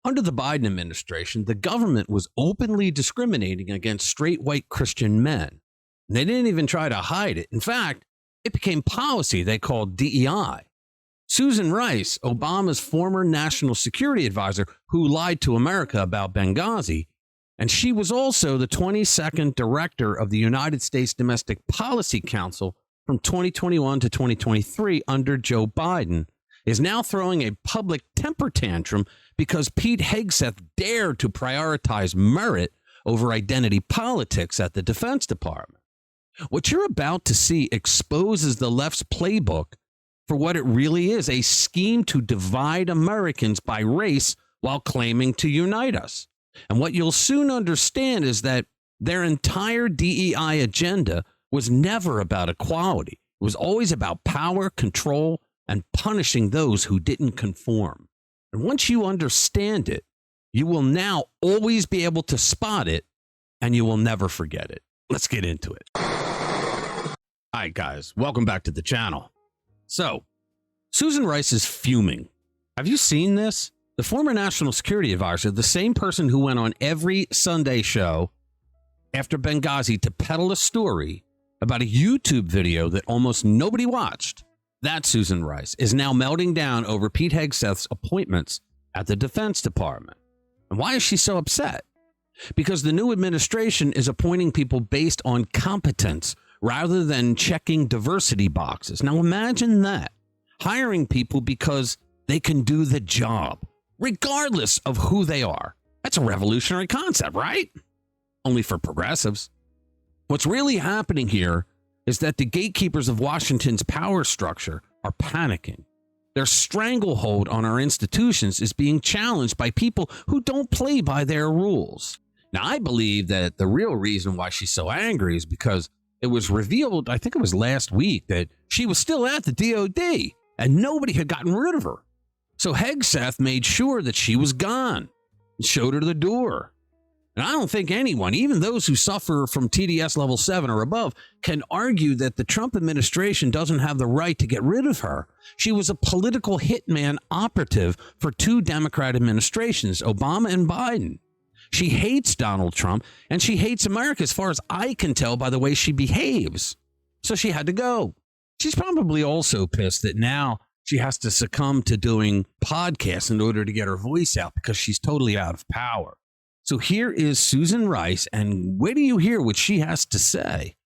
Under the Biden administration, the government was openly discriminating against straight white Christian men. And they didn't even try to hide it. In fact, it became policy they called DEI. Susan Rice, Obama's former national security advisor who lied to America about Benghazi, and she was also the 22nd director of the United States Domestic Policy Council from 2021 to 2023 under Joe Biden, is now throwing a public temper tantrum because Pete Hegseth dared to prioritize merit over identity politics at the Defense Department. What you're about to see exposes the left's playbook for what it really is, a scheme to divide Americans by race while claiming to unite us. And what you'll soon understand is that their entire DEI agenda was never about equality. It was always about power, control, and punishing those who didn't conform. And once you understand it, you will now always be able to spot it, and you will never forget it. Let's get into it. All right, guys, welcome back to the channel. So, Susan Rice is fuming. Have you seen this? The former national security advisor, the same person who went on every Sunday show after Benghazi to peddle a story about a YouTube video that almost nobody watched, that Susan Rice is now melting down over Pete Hegseth's appointments at the Defense Department. And why is she so upset? Because the new administration is appointing people based on competence rather than checking diversity boxes. Now imagine that. Hiring people because they can do the job, regardless of who they are. That's a revolutionary concept, right? Only for progressives. What's really happening here is that the gatekeepers of Washington's power structure are panicking. Their stranglehold on our institutions is being challenged by people who don't play by their rules. Now, I believe that the real reason why she's so angry is because it was revealed, I think it was last week, that she was still at the DOD and nobody had gotten rid of her. So Hegseth made sure that she was gone and showed her the door. And I don't think anyone, even those who suffer from TDS level 7 or above, can argue that the Trump administration doesn't have the right to get rid of her. She was a political hitman operative for two Democrat administrations, Obama and Biden. She hates Donald Trump, and she hates America as far as I can tell by the way she behaves. So she had to go. She's probably also pissed that now she has to succumb to doing podcasts in order to get her voice out because she's totally out of power. So here is Susan Rice, and wait till you hear what she has to say.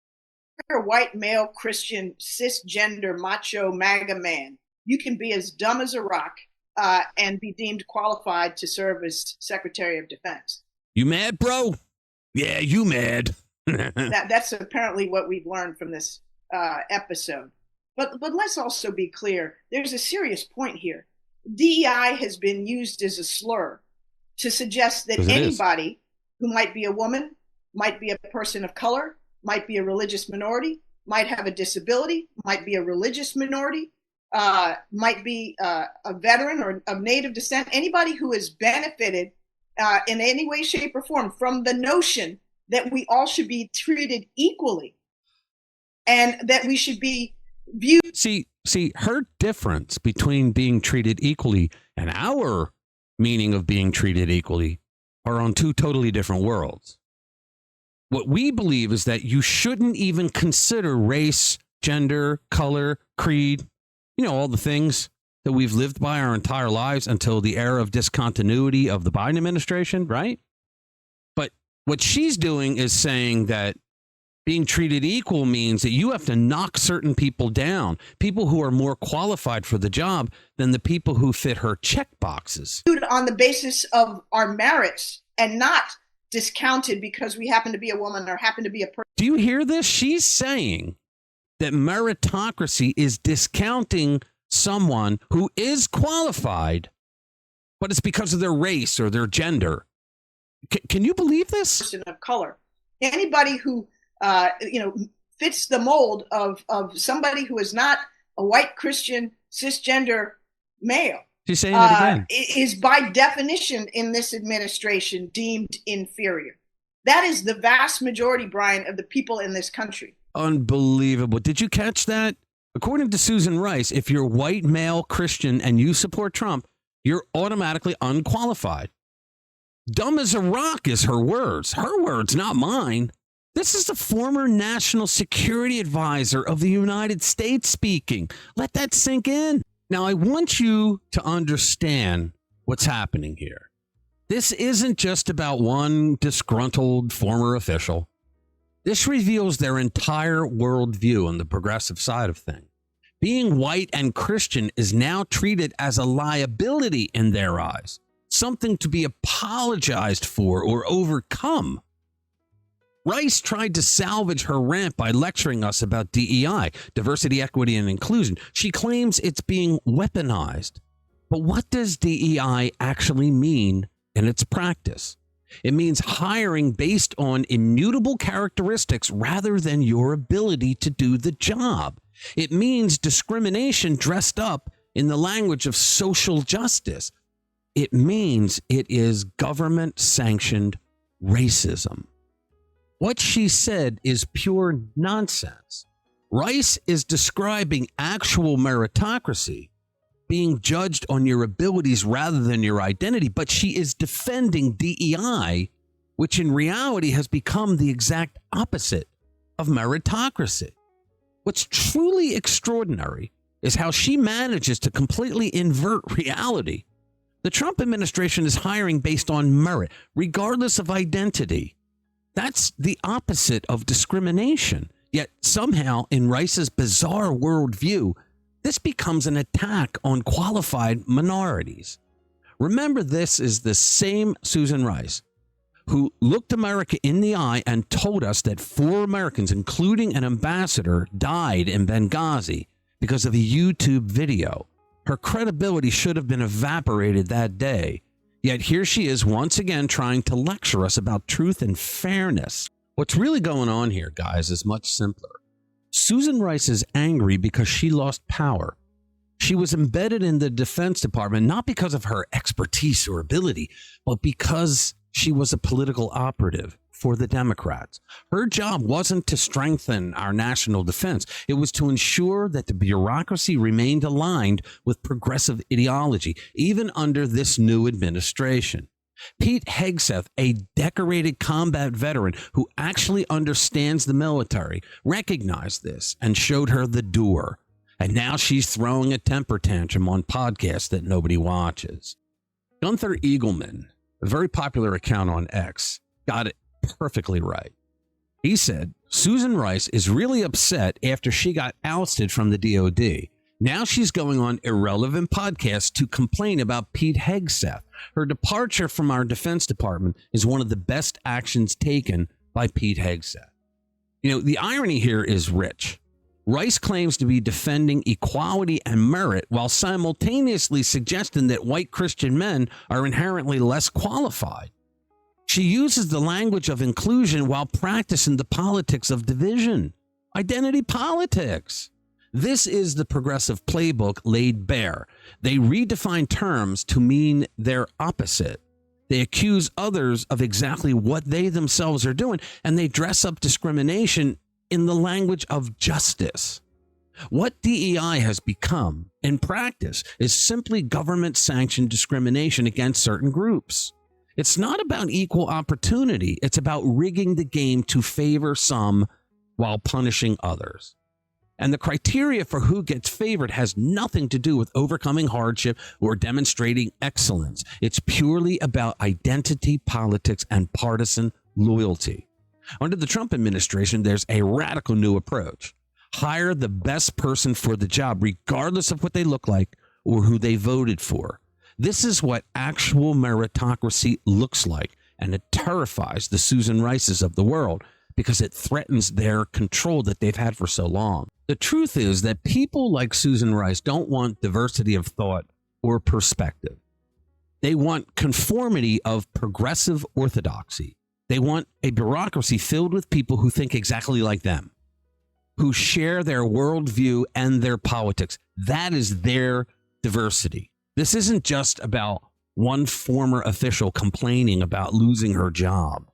You're a white male Christian cisgender macho MAGA man. You can be as dumb as a rock and be deemed qualified to serve as Secretary of Defense. You mad, bro? Yeah, you mad. That's apparently what we've learned from this episode. But let's also be clear. There's a serious point here. DEI has been used as a slur to suggest that anybody who might be a woman, might be a person of color, might be a religious minority, might have a disability, might be a religious minority, might be a veteran or of Native descent, anybody who has benefited in any way, shape, or form from the notion that we all should be treated equally and that we should be viewed. See, her difference between being treated equally and our meaning of being treated equally are on two totally different worlds. What we believe is that you shouldn't even consider race, gender, color, creed, all the things that we've lived by our entire lives until the era of discontinuity of the Biden administration, right? But what she's doing is saying that being treated equal means that you have to knock certain people down, people who are more qualified for the job than the people who fit her check boxes. On the basis of our merits and not discounted because we happen to be a woman or happen to be a person. Do you hear this? She's saying that meritocracy is discounting someone who is qualified, but it's because of their race or their gender. Can you believe this? Person of color. Anybody who fits the mold of somebody who is not a white Christian cisgender male. She's saying it again. Is by definition in this administration deemed inferior. That is the vast majority, Brian, of the people in this country. Unbelievable. Did you catch that? According to Susan Rice, if you're white male Christian and you support Trump, you're automatically unqualified. Dumb as a rock is her words. Her words, not mine. This is the former National Security Advisor of the United States speaking. Let that sink in. Now, I want you to understand what's happening here. This isn't just about one disgruntled former official. This reveals their entire worldview on the progressive side of things. Being white and Christian is now treated as a liability in their eyes, something to be apologized for or overcome. Rice tried to salvage her rant by lecturing us about DEI, diversity, equity, and inclusion. She claims it's being weaponized. But what does DEI actually mean in its practice? It means hiring based on immutable characteristics rather than your ability to do the job. It means discrimination dressed up in the language of social justice. It means it is government-sanctioned racism. What she said is pure nonsense. Rice is describing actual meritocracy, being judged on your abilities rather than your identity, but she is defending DEI, which in reality has become the exact opposite of meritocracy. What's truly extraordinary is how she manages to completely invert reality. The Trump administration is hiring based on merit, regardless of identity. That's the opposite of discrimination. Yet somehow, in Rice's bizarre worldview, this becomes an attack on qualified minorities. Remember, this is the same Susan Rice who looked America in the eye and told us that 4 Americans, including an ambassador, died in Benghazi because of a YouTube video. Her credibility should have been evaporated that day. Yet here she is once again trying to lecture us about truth and fairness. What's really going on here, guys, is much simpler. Susan Rice is angry because she lost power. She was embedded in the Defense Department not because of her expertise or ability, but because she was a political operative for the Democrats. Her job wasn't to strengthen our national defense. It was to ensure that the bureaucracy remained aligned with progressive ideology, even under this new administration. Pete Hegseth, a decorated combat veteran who actually understands the military, recognized this and showed her the door. And now she's throwing a temper tantrum on podcasts that nobody watches. Gunther Eagleman, a very popular account on X, got it perfectly right. He said, Susan Rice is really upset after she got ousted from the DOD. Now she's going on irrelevant podcasts to complain about Pete Hegseth. Her departure from our Defense Department is one of the best actions taken by Pete Hegseth. You know, the irony here is rich. Rice claims to be defending equality and merit while simultaneously suggesting that white Christian men are inherently less qualified. She uses the language of inclusion while practicing the politics of division, identity politics. This is the progressive playbook laid bare. They redefine terms to mean their opposite. They accuse others of exactly what they themselves are doing, and they dress up discrimination in the language of justice. What DEI has become in practice is simply government-sanctioned discrimination against certain groups. It's not about equal opportunity. It's about rigging the game to favor some while punishing others. And the criteria for who gets favored has nothing to do with overcoming hardship or demonstrating excellence. It's purely about identity politics and partisan loyalty. Under the Trump administration, there's a radical new approach. Hire the best person for the job, regardless of what they look like or who they voted for. This is what actual meritocracy looks like, and it terrifies the Susan Rices of the world because it threatens their control that they've had for so long. The truth is that people like Susan Rice don't want diversity of thought or perspective. They want conformity of progressive orthodoxy. They want a bureaucracy filled with people who think exactly like them, who share their worldview and their politics. That is their diversity. This isn't just about one former official complaining about losing her job.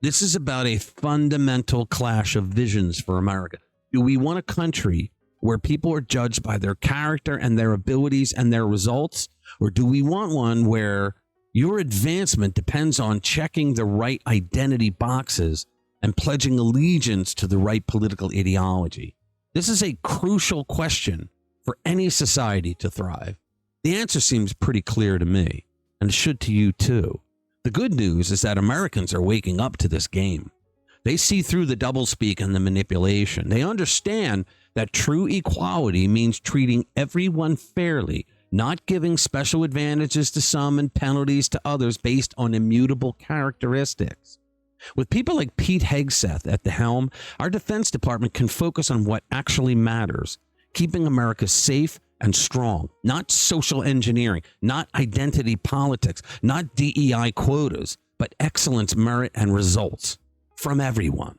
This is about a fundamental clash of visions for America. Do we want a country where people are judged by their character and their abilities and their results? Or do we want one where Your advancement depends on checking the right identity boxes and pledging allegiance to the right political ideology. This is a crucial question for any society to thrive. The answer seems pretty clear to me, and it should to you too. The good news is that Americans are waking up to this game. They see through the doublespeak and the manipulation. They understand that true equality means treating everyone fairly, not giving special advantages to some and penalties to others based on immutable characteristics. With people like Pete Hegseth at the helm, our Defense Department can focus on what actually matters, keeping America safe and strong, not social engineering, not identity politics, not DEI quotas, but excellence, merit, and results from everyone.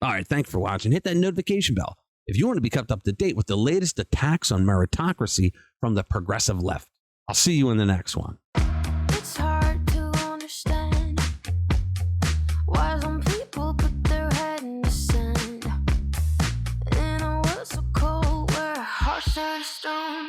All right, thanks for watching. Hit that notification bell if you want to be kept up to date with the latest attacks on meritocracy from the progressive left. I'll see you in the next one. It's hard to understand why some people put their head in the sand in a world so cold where hearts are stone.